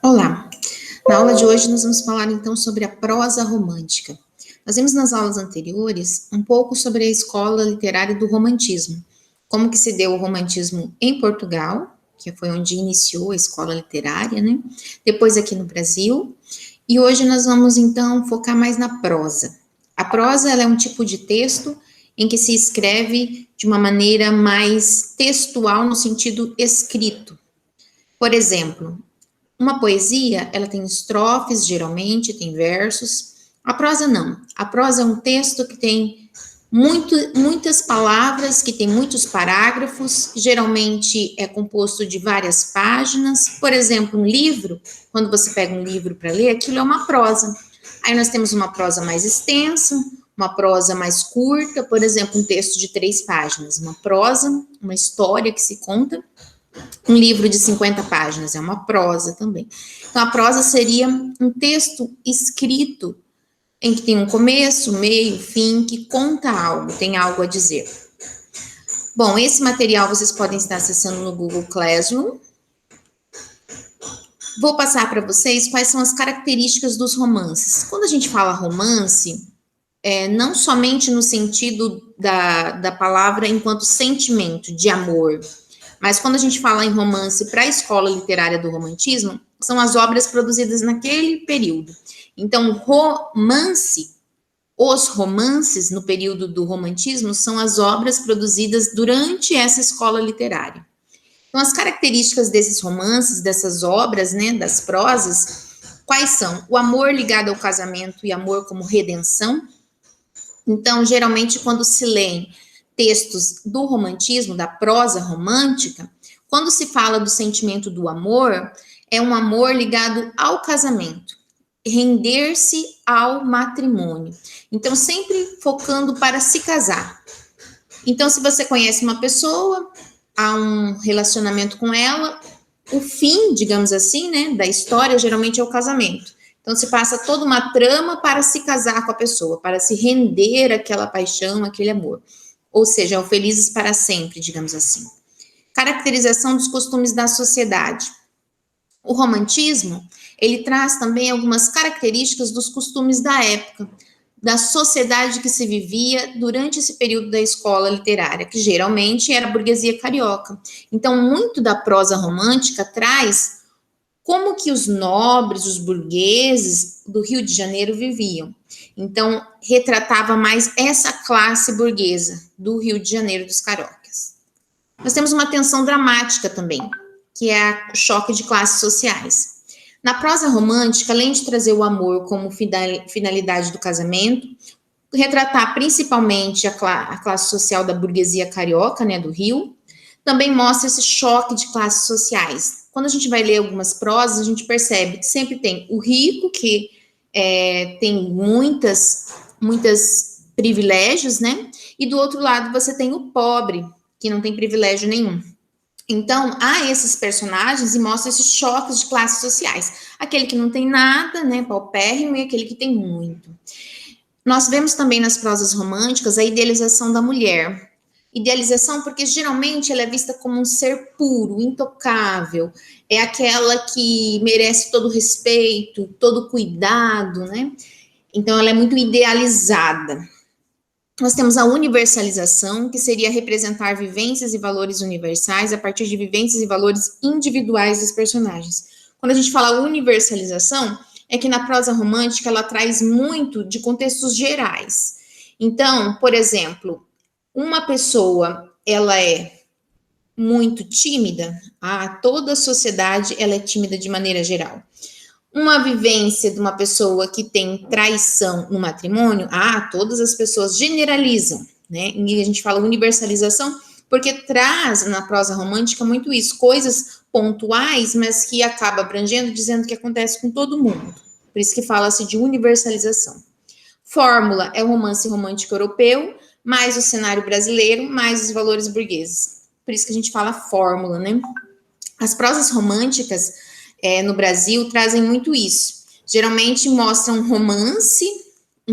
Olá! Na aula de hoje nós vamos falar então sobre a prosa romântica. Nós vimos nas aulas anteriores um pouco sobre a escola literária do romantismo, como que se deu o romantismo em Portugal, que foi onde iniciou a escola literária, né? Depois aqui no Brasil. E hoje nós vamos então focar mais na prosa. A prosa ela é um tipo de texto em que se escreve de uma maneira mais textual no sentido escrito. Por exemplo, uma poesia, ela tem estrofes, geralmente, tem versos. A prosa não. A prosa é um texto que tem muitas palavras, que tem muitos parágrafos, geralmente é composto de várias páginas. Por exemplo, um livro, quando você pega um livro para ler, aquilo é uma prosa. Aí nós temos uma prosa mais extensa, uma prosa mais curta, por exemplo, um texto de 3 páginas. Uma prosa, uma história que se conta. Um livro de 50 páginas, é uma prosa também. Então, a prosa seria um texto escrito em que tem um começo, meio, fim, que conta algo, tem algo a dizer. Bom, esse material vocês podem estar acessando no Google Classroom. Vou passar para vocês quais são as características dos romances. Quando a gente fala romance, não somente no sentido da palavra enquanto sentimento de amor, mas quando a gente fala em romance para a escola literária do romantismo, são as obras produzidas naquele período. Então, os romances no período do romantismo são as obras produzidas durante essa escola literária. Então, as características desses romances, dessas obras, né, das prosas, quais são? O amor ligado ao casamento e amor como redenção. Então, geralmente, quando se leem textos do romantismo, da prosa romântica, quando se fala do sentimento do amor, é um amor ligado ao casamento, render-se ao matrimônio. Então, sempre focando para se casar. Então, se você conhece uma pessoa, há um relacionamento com ela, o fim, digamos assim, né, da história geralmente é o casamento. Então, se passa toda uma trama para se casar com a pessoa, para se render àquela paixão, àquele amor. Ou seja, o felizes para sempre, digamos assim. Caracterização dos costumes da sociedade. O romantismo, ele traz também algumas características dos costumes da época, da sociedade que se vivia durante esse período da escola literária, que geralmente era a burguesia carioca. Então, muito da prosa romântica traz como que os nobres, os burgueses do Rio de Janeiro viviam. Então, retratava mais essa classe burguesa do Rio de Janeiro dos cariocas. Nós temos uma tensão dramática também, que é o choque de classes sociais. Na prosa romântica, além de trazer o amor como finalidade do casamento, retratar principalmente a classe social da burguesia carioca, né, do Rio, também mostra esse choque de classes sociais. Quando a gente vai ler algumas prosas, a gente percebe que sempre tem o rico, que tem muitos privilégios, né? E do outro lado você tem o pobre, que não tem privilégio nenhum. Então, há esses personagens e mostra esses choques de classes sociais. Aquele que não tem nada, né, paupérrimo, e aquele que tem muito. Nós vemos também nas prosas românticas a idealização da mulher. Idealização porque geralmente ela é vista como um ser puro, intocável, é aquela que merece todo respeito, todo cuidado, né? Então ela é muito idealizada. Nós temos a universalização, que seria representar vivências e valores universais a partir de vivências e valores individuais dos personagens. Quando a gente fala universalização, é que na prosa romântica ela traz muito de contextos gerais. Então, por exemplo, uma pessoa, ela é muito tímida, toda a sociedade ela é tímida de maneira geral. Uma vivência de uma pessoa que tem traição no matrimônio, todas as pessoas generalizam, né? E a gente fala universalização porque traz na prosa romântica muito isso, coisas pontuais, mas que acaba abrangendo, dizendo que acontece com todo mundo. Por isso que fala-se de universalização. Fórmula é o romance romântico europeu, mais o cenário brasileiro, mais os valores burgueses. Por isso que a gente fala fórmula, né? As prosas românticas no Brasil trazem muito isso. Geralmente mostram um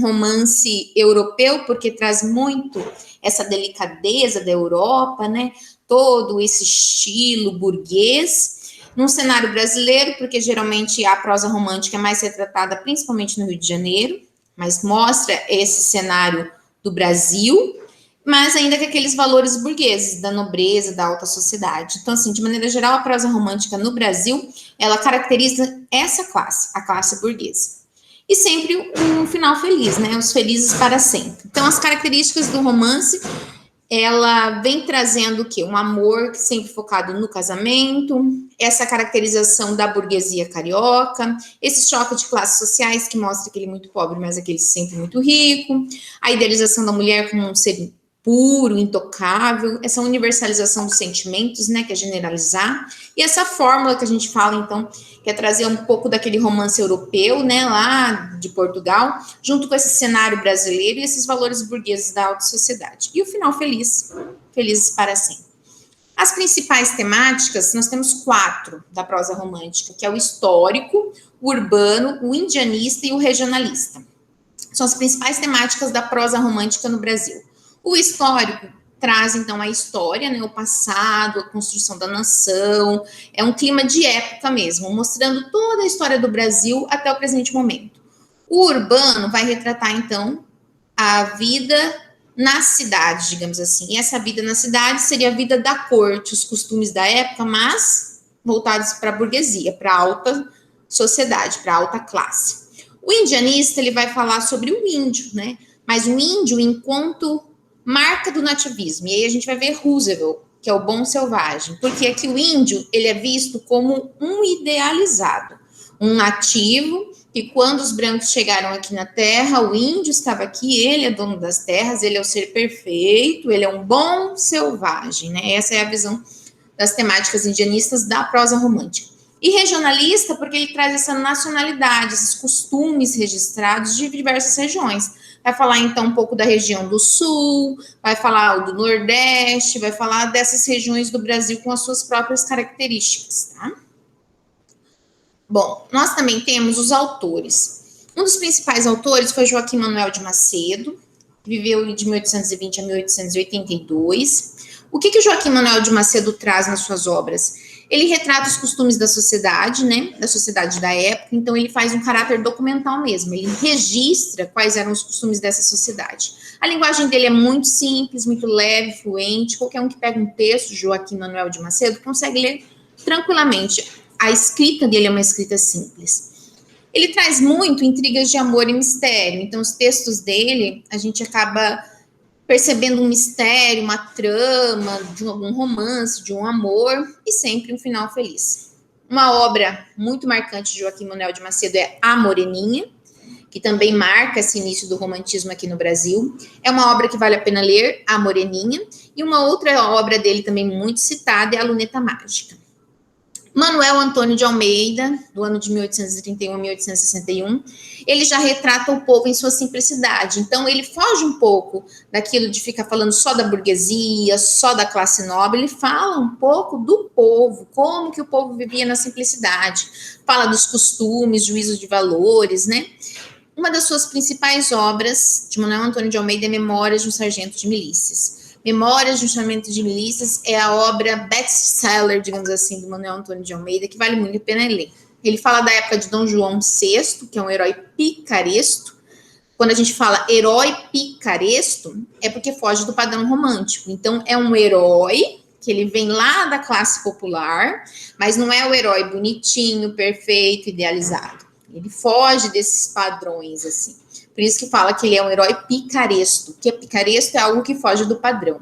romance europeu, porque traz muito essa delicadeza da Europa, né? Todo esse estilo burguês. Num cenário brasileiro, porque geralmente a prosa romântica é mais retratada principalmente no Rio de Janeiro, mas mostra esse cenário do Brasil, mas ainda com aqueles valores burgueses, da nobreza, da alta sociedade. Então, assim, de maneira geral, a prosa romântica no Brasil, ela caracteriza essa classe, a classe burguesa. E sempre um final feliz, né? Os felizes para sempre. Então, as características do romance, ela vem trazendo o quê? Um amor sempre focado no casamento, essa caracterização da burguesia carioca, esse choque de classes sociais que mostra aquele muito pobre, mas aquele sempre muito rico, a idealização da mulher como um ser puro, intocável, essa universalização dos sentimentos, né, que é generalizar, e essa fórmula que a gente fala, então, que é trazer um pouco daquele romance europeu, né, lá de Portugal, junto com esse cenário brasileiro e esses valores burgueses da alta sociedade. E o final feliz, felizes para sempre. As principais temáticas, nós temos 4 da prosa romântica, que é o histórico, o urbano, o indianista e o regionalista. São as principais temáticas da prosa romântica no Brasil. O histórico traz, então, a história, né, o passado, a construção da nação, é um clima de época mesmo, mostrando toda a história do Brasil até o presente momento. O urbano vai retratar, então, a vida na cidade, digamos assim. E essa vida na cidade seria a vida da corte, os costumes da época, mas voltados para a burguesia, para a alta sociedade, para a alta classe. O indianista, ele vai falar sobre o índio, né? Mas o índio enquanto marca do nativismo. E aí a gente vai ver Roosevelt, que é o bom selvagem, porque aqui o índio, ele é visto como um idealizado, um nativo, que quando os brancos chegaram aqui na Terra, o índio estava aqui, ele é dono das terras, ele é o ser perfeito, ele é um bom selvagem, né? Essa é a visão das temáticas indianistas da prosa romântica. E regionalista, porque ele traz essa nacionalidade, esses costumes registrados de diversas regiões. Vai falar, então, um pouco da região do Sul, vai falar do Nordeste, vai falar dessas regiões do Brasil com as suas próprias características, tá? Bom, nós também temos os autores. Um dos principais autores foi Joaquim Manuel de Macedo, que viveu de 1820 a 1882. O que o Joaquim Manuel de Macedo traz nas suas obras? Ele retrata os costumes da sociedade, né, da sociedade da época, então ele faz um caráter documental mesmo, ele registra quais eram os costumes dessa sociedade. A linguagem dele é muito simples, muito leve, fluente, qualquer um que pega um texto de Joaquim Manuel de Macedo consegue ler tranquilamente. A escrita dele é uma escrita simples. Ele traz muito intrigas de amor e mistério, então os textos dele, a gente acaba percebendo um mistério, uma trama, de algum romance, de um amor, e sempre um final feliz. Uma obra muito marcante de Joaquim Manuel de Macedo é A Moreninha, que também marca esse início do romantismo aqui no Brasil. É uma obra que vale a pena ler, A Moreninha, e uma outra obra dele também muito citada é A Luneta Mágica. Manuel Antônio de Almeida, do ano de 1831 a 1861, ele já retrata o povo em sua simplicidade. Então, ele foge um pouco daquilo de ficar falando só da burguesia, só da classe nobre. Ele fala um pouco do povo, como que o povo vivia na simplicidade. Fala dos costumes, juízos de valores, né? Uma das suas principais obras, de Manuel Antônio de Almeida, é Memórias de um Sargento de Milícias. Memórias de um Sargento de Milícias é a obra best-seller, digamos assim, do Manuel Antônio de Almeida, que vale muito a pena ler. Ele fala da época de Dom João VI, que é um herói picaresco. Quando a gente fala herói picaresco, é porque foge do padrão romântico. Então, é um herói que ele vem lá da classe popular, mas não é o herói bonitinho, perfeito, idealizado. Ele foge desses padrões, assim. Por isso que fala que ele é um herói picaresco, que picaresco é algo que foge do padrão.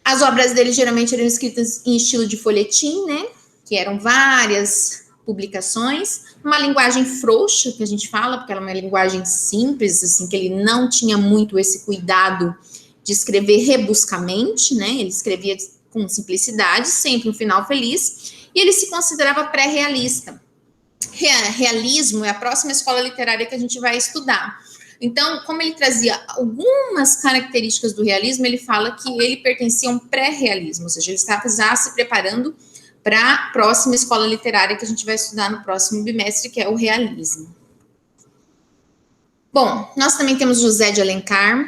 As obras dele geralmente eram escritas em estilo de folhetim, né? Que eram várias publicações, uma linguagem frouxa, que a gente fala, porque ela é uma linguagem simples, assim, que ele não tinha muito esse cuidado de escrever rebuscamente, né? Ele escrevia com simplicidade, sempre um final feliz, e ele se considerava pré-realista. Realismo é a próxima escola literária que a gente vai estudar. Então, como ele trazia algumas características do realismo, ele fala que ele pertencia a um pré-realismo, ou seja, ele estava já se preparando para a próxima escola literária que a gente vai estudar no próximo bimestre, que é o realismo. Bom, nós também temos José de Alencar.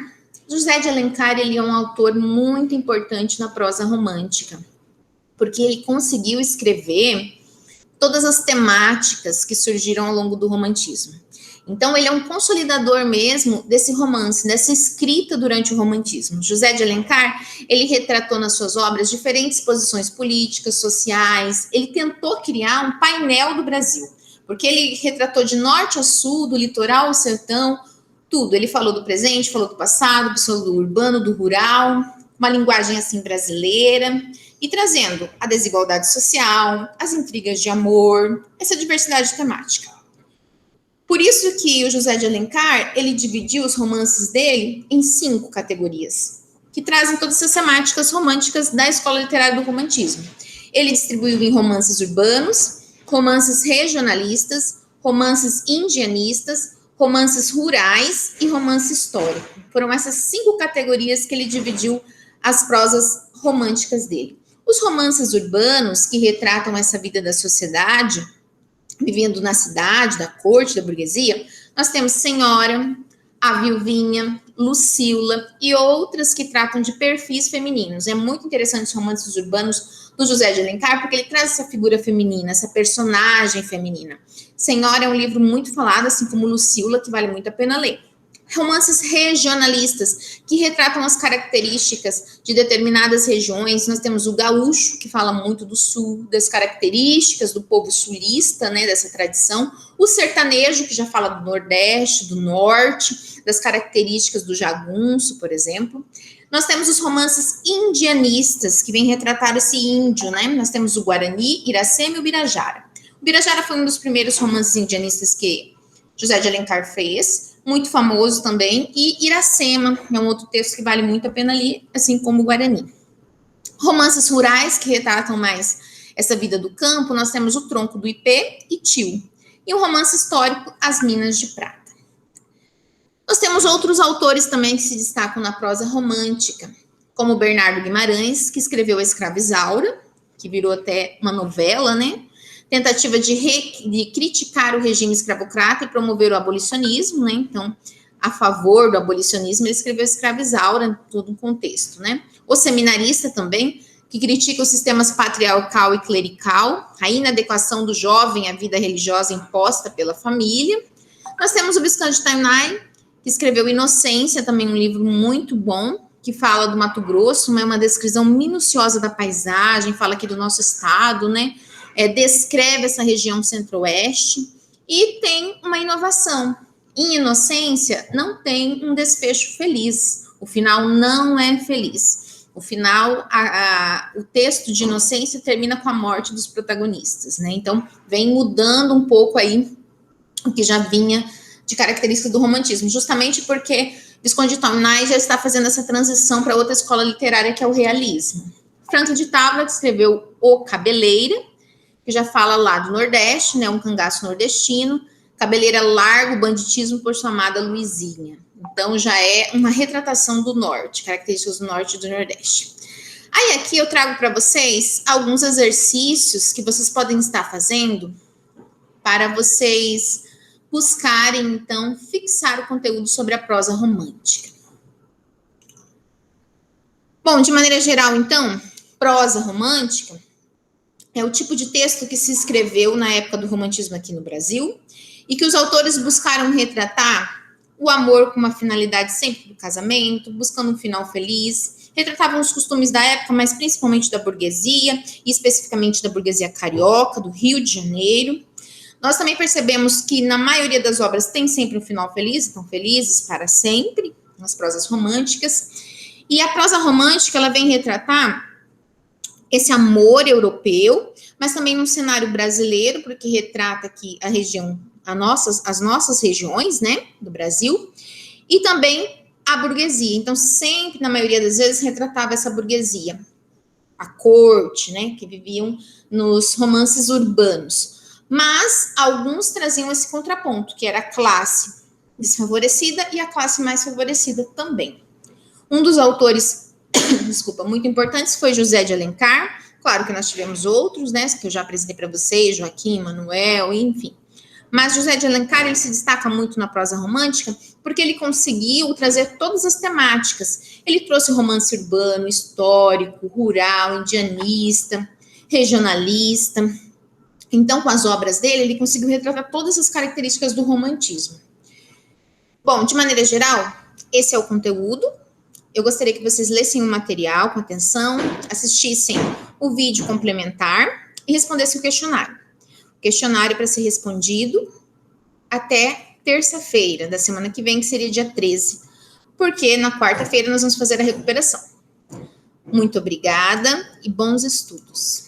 José de Alencar, ele é um autor muito importante na prosa romântica, porque ele conseguiu escrever todas as temáticas que surgiram ao longo do romantismo. Então, ele é um consolidador mesmo desse romance, dessa escrita durante o romantismo. José de Alencar, ele retratou nas suas obras diferentes posições políticas, sociais. Ele tentou criar um painel do Brasil, porque ele retratou de norte a sul, do litoral ao sertão, tudo. Ele falou do presente, falou do passado, falou do urbano, do rural, uma linguagem assim brasileira, e trazendo a desigualdade social, as intrigas de amor, essa diversidade temática. Por isso que o José de Alencar, ele dividiu os romances dele em 5 categorias, que trazem todas essas temáticas românticas da escola literária do romantismo. Ele distribuiu em romances urbanos, romances regionalistas, romances indianistas, romances rurais e romance histórico. Foram essas 5 categorias que ele dividiu as prosas românticas dele. Os romances urbanos, que retratam essa vida da sociedade, vivendo na cidade, da corte, da burguesia, nós temos Senhora, A Viuvinha, Lucila e outras que tratam de perfis femininos. É muito interessante os romances urbanos do José de Alencar, porque ele traz essa figura feminina, essa personagem feminina. Senhora é um livro muito falado, assim como Lucila, que vale muito a pena ler. Romances regionalistas, que retratam as características de determinadas regiões. Nós temos o gaúcho, que fala muito do sul, das características do povo sulista, né, dessa tradição. O sertanejo, que já fala do nordeste, do norte, das características do jagunço, por exemplo. Nós temos os romances indianistas, que vêm retratar esse índio, né? Nós temos o Guarani, Iracema e o Birajara. O Birajara foi um dos primeiros romances indianistas que José de Alencar fez, muito famoso também, e Iracema é um outro texto que vale muito a pena ler, assim como o Guarani. Romances rurais, que retratam mais essa vida do campo, nós temos O Tronco do Ipê e Tio. E um romance histórico, As Minas de Prata. Nós temos outros autores também que se destacam na prosa romântica, como Bernardo Guimarães, que escreveu A Escrava Isaura, que virou até uma novela, né? Tentativa de criticar o regime escravocrata e promover o abolicionismo, né? Então, a favor do abolicionismo, ele escreveu Escrava Isaura, todo um contexto, né? O Seminarista também, que critica os sistemas patriarcal e clerical, a inadequação do jovem à vida religiosa imposta pela família. Nós temos o Visconde de Tainá, que escreveu Inocência, também um livro muito bom, que fala do Mato Grosso, né? Uma descrição minuciosa da paisagem, fala aqui do nosso estado, né? Descreve essa região centro-oeste e tem uma inovação. Em Inocência, não tem um desfecho feliz. O final não é feliz. O final, o texto de Inocência termina com a morte dos protagonistas, né? Então, vem mudando um pouco aí o que já vinha de característica do romantismo, justamente porque Visconde de Tainá já está fazendo essa transição para outra escola literária, que é o realismo. Franco de Távora escreveu O Cabeleira, que já fala lá do Nordeste, né, um cangaço nordestino, cabeleira largo, banditismo por sua amada Luizinha. Então, já é uma retratação do Norte, características do Norte e do Nordeste. Aí, aqui eu trago para vocês alguns exercícios que vocês podem estar fazendo para vocês buscarem, então, fixar o conteúdo sobre a prosa romântica. Bom, de maneira geral, então, prosa romântica é o tipo de texto que se escreveu na época do romantismo aqui no Brasil e que os autores buscaram retratar o amor com uma finalidade sempre do casamento, buscando um final feliz, retratavam os costumes da época, mas principalmente da burguesia, e especificamente da burguesia carioca, do Rio de Janeiro. Nós também percebemos que na maioria das obras tem sempre um final feliz, estão felizes para sempre, nas prosas românticas. E a prosa romântica, ela vem retratar esse amor europeu, mas também num cenário brasileiro, porque retrata aqui a região, as nossas regiões, né, do Brasil, e também a burguesia. Então, sempre, na maioria das vezes, retratava essa burguesia, a corte, né, que viviam nos romances urbanos. Mas alguns traziam esse contraponto, que era a classe desfavorecida e a classe mais favorecida também. Um dos autores, muito importantes foi José de Alencar. Claro que nós tivemos outros, né, que eu já apresentei para vocês, Joaquim, Manuel, enfim. Mas José de Alencar, ele se destaca muito na prosa romântica porque ele conseguiu trazer todas as temáticas. Ele trouxe romance urbano, histórico, rural, indianista, regionalista. Então, com as obras dele, ele conseguiu retratar todas as características do romantismo. Bom, de maneira geral, esse é o conteúdo. Eu gostaria que vocês lessem o material com atenção, assistissem o vídeo complementar e respondessem o questionário. O questionário para ser respondido até terça-feira da semana que vem, que seria dia 13, porque na quarta-feira nós vamos fazer a recuperação. Muito obrigada e bons estudos.